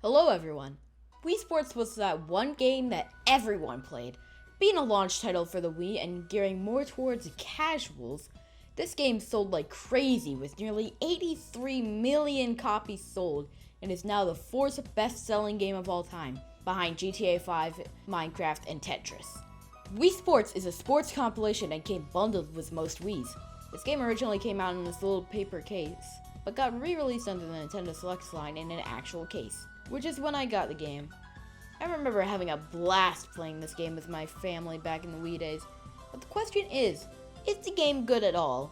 Hello everyone! Wii Sports was that one game that everyone played. Being a launch title for the Wii and gearing more towards casuals, this game sold like crazy with nearly 83 million copies sold and is now the fourth best-selling game of all time, behind GTA 5, Minecraft, and Tetris. Wii Sports is a sports compilation and came bundled with most Wiis. This game originally came out in this little paper case, but got re-released under the Nintendo Selects line in an actual case, which is when I got the game. I remember having a blast playing this game with my family back in the Wii days, but the question is the game good at all?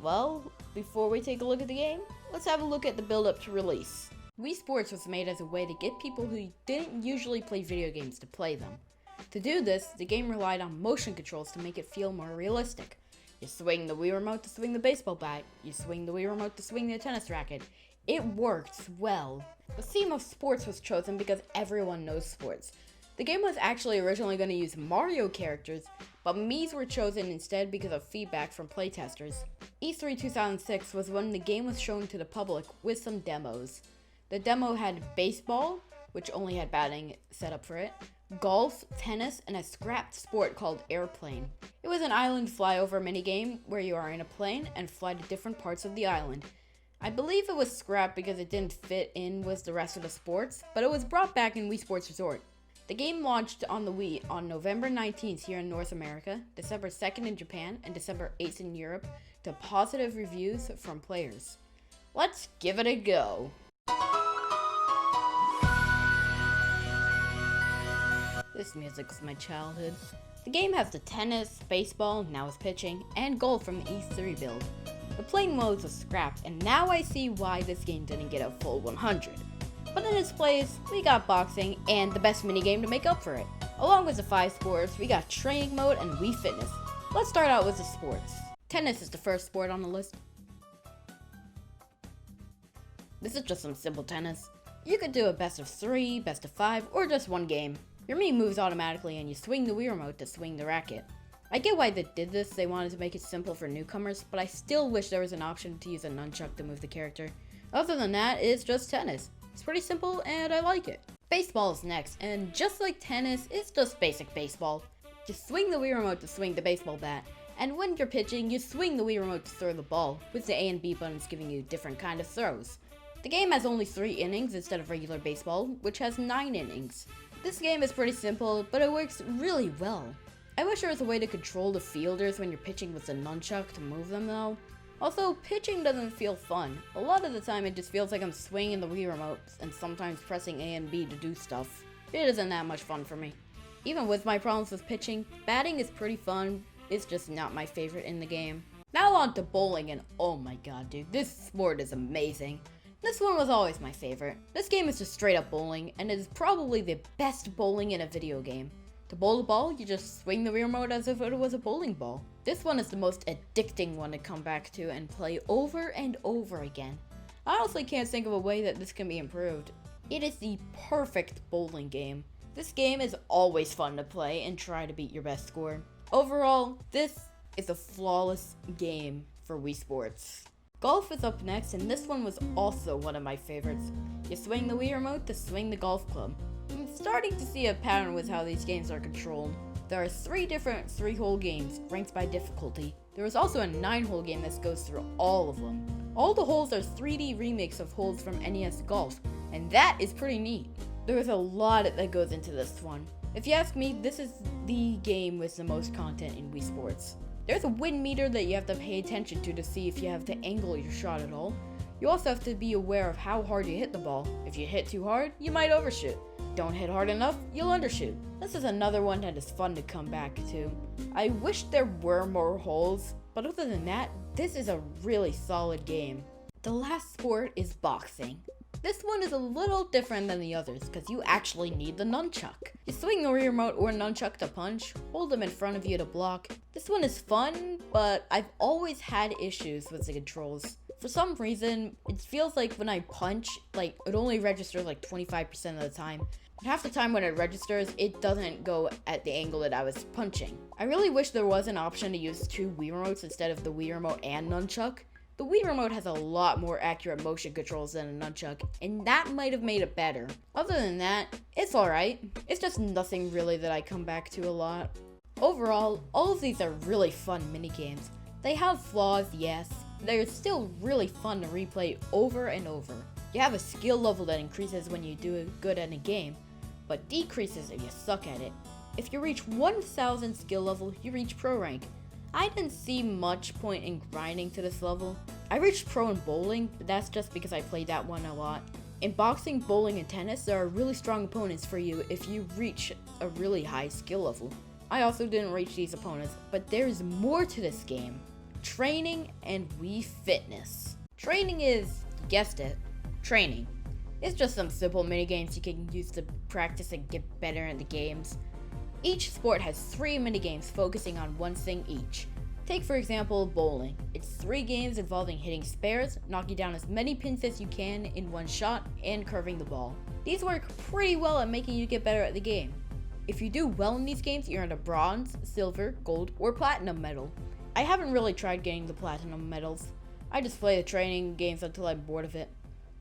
Well, before we take a look at the game, let's have a look at the build-up to release. Wii Sports was made as a way to get people who didn't usually play video games to play them. To do this, the game relied on motion controls to make it feel more realistic. You swing the Wii Remote to swing the baseball bat, you swing the Wii Remote to swing the tennis racket. It worked well. The theme of sports was chosen because everyone knows sports. The game was actually originally going to use Mario characters, but Mii's were chosen instead because of feedback from playtesters. E3 2006 was when the game was shown to the public with some demos. The demo had baseball, which only had batting set up for it, golf, tennis, and a scrapped sport called airplane. It was an island flyover minigame where you are in a plane and fly to different parts of the island. I believe it was scrapped because it didn't fit in with the rest of the sports, but it was brought back in Wii Sports Resort. The game launched on the Wii on November 19th here in North America, December 2nd in Japan, and December 8th in Europe, to positive reviews from players. Let's give it a go. This music was my childhood. The game has the tennis, baseball, now it's pitching, and golf from the E3 build. The playing modes was scrapped, and now I see why this game didn't get a full 100. But in its place, we got boxing and the best minigame to make up for it. Along with the 5 sports, we got training mode and Wii Fitness. Let's start out with the sports. Tennis is the first sport on the list. This is just some simple tennis. You could do a best of 3, best of 5, or just one game. Your Mii moves automatically and you swing the Wii Remote to swing the racket. I get why they did this, they wanted to make it simple for newcomers, but I still wish there was an option to use a nunchuck to move the character. Other than that, it's just tennis. It's pretty simple and I like it. Baseball is next, and just like tennis, it's just basic baseball. You swing the Wii Remote to swing the baseball bat, and when you're pitching, you swing the Wii Remote to throw the ball, with the A and B buttons giving you different kind of throws. The game has only 3 innings instead of regular baseball, which has 9 innings. This game is pretty simple, but it works really well. I wish there was a way to control the fielders when you're pitching with the nunchuck to move them though. Also, pitching doesn't feel fun. A lot of the time it just feels like I'm swinging the Wii Remote and sometimes pressing A and B to do stuff. It isn't that much fun for me. Even with my problems with pitching, batting is pretty fun, it's just not my favorite in the game. Now on to bowling, and oh my god dude, this sport is amazing. This one was always my favorite. This game is just straight up bowling, and it is probably the best bowling in a video game. To bowl the ball, you just swing the Wii Remote as if it was a bowling ball. This one is the most addicting one to come back to and play over and over again. I honestly can't think of a way that this can be improved. It is the perfect bowling game. This game is always fun to play and try to beat your best score. Overall, this is a flawless game for Wii Sports. Golf is up next, and this one was also one of my favorites. You swing the Wii Remote to swing the golf club. I'm starting to see a pattern with how these games are controlled. There are 3 different 3-hole games, ranked by difficulty. There is also a 9-hole game that goes through all of them. All the holes are 3D remakes of holes from NES Golf, and that is pretty neat. There is a lot that goes into this one. If you ask me, this is the game with the most content in Wii Sports. There's a wind meter that you have to pay attention to see if you have to angle your shot at all. You also have to be aware of how hard you hit the ball. If you hit too hard, you might overshoot. Don't hit hard enough, you'll undershoot. This is another one that is fun to come back to. I wish there were more holes, but other than that, this is a really solid game. The last sport is boxing. This one is a little different than the others because you actually need the nunchuck. You swing the Wii Remote or nunchuck to punch, hold them in front of you to block. This one is fun, but I've always had issues with the controls. For some reason, it feels like when I punch, it only registers 25% of the time. And half the time when it registers, it doesn't go at the angle that I was punching. I really wish there was an option to use 2 Wii Remotes instead of the Wii Remote and nunchuck. The The Wii Remote has a lot more accurate motion controls than a nunchuck, and that might have made it better. Other than that, it's alright. It's just nothing really that I come back to a lot. Overall, all of these are really fun minigames. They have flaws, yes. They're still really fun to replay over and over. You have a skill level that increases when you do good at a game, but decreases if you suck at it. If you reach 1000 skill level, you reach pro rank. I didn't see much point in grinding to this level. I reached pro in bowling, but that's just because I played that one a lot. In boxing, bowling, and tennis, there are really strong opponents for you if you reach a really high skill level. I also didn't reach these opponents, but there's more to this game. Training and Wii Fitness. Training is, you guessed it, training. It's just some simple minigames you can use to practice and get better in the games. Each sport has 3 minigames focusing on one thing each. Take for example bowling. It's 3 games involving hitting spares, knocking down as many pins as you can in one shot, and curving the ball. These work pretty well at making you get better at the game. If you do well in these games, you earn a bronze, silver, gold, or platinum medal. I haven't really tried getting the platinum medals. I just play the training games until I'm bored of it.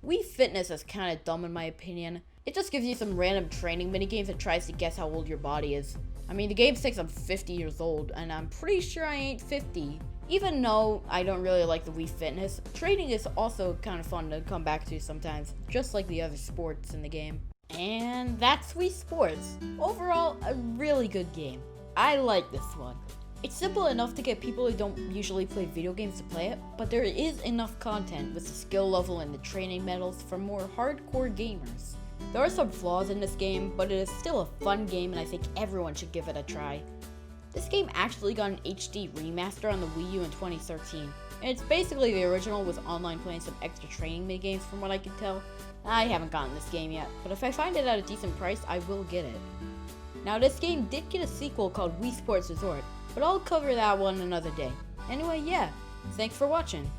Wii Fitness is kinda dumb in my opinion. It just gives you some random training minigames and tries to guess how old your body is. I mean, the game thinks I'm 50 years old, and I'm pretty sure I ain't 50. Even though I don't really like the Wii Fitness, training is also kind of fun to come back to sometimes, just like the other sports in the game. And that's Wii Sports. Overall, a really good game. I like this one. It's simple enough to get people who don't usually play video games to play it, but there is enough content with the skill level and the training medals for more hardcore gamers. There are some flaws in this game, but it is still a fun game and I think everyone should give it a try. This game actually got an HD remaster on the Wii U in 2013, and it's basically the original with online play and some extra training minigames from what I can tell. I haven't gotten this game yet, but if I find it at a decent price, I will get it. Now this game did get a sequel called Wii Sports Resort, but I'll cover that one another day. Anyway, yeah, thanks for watching.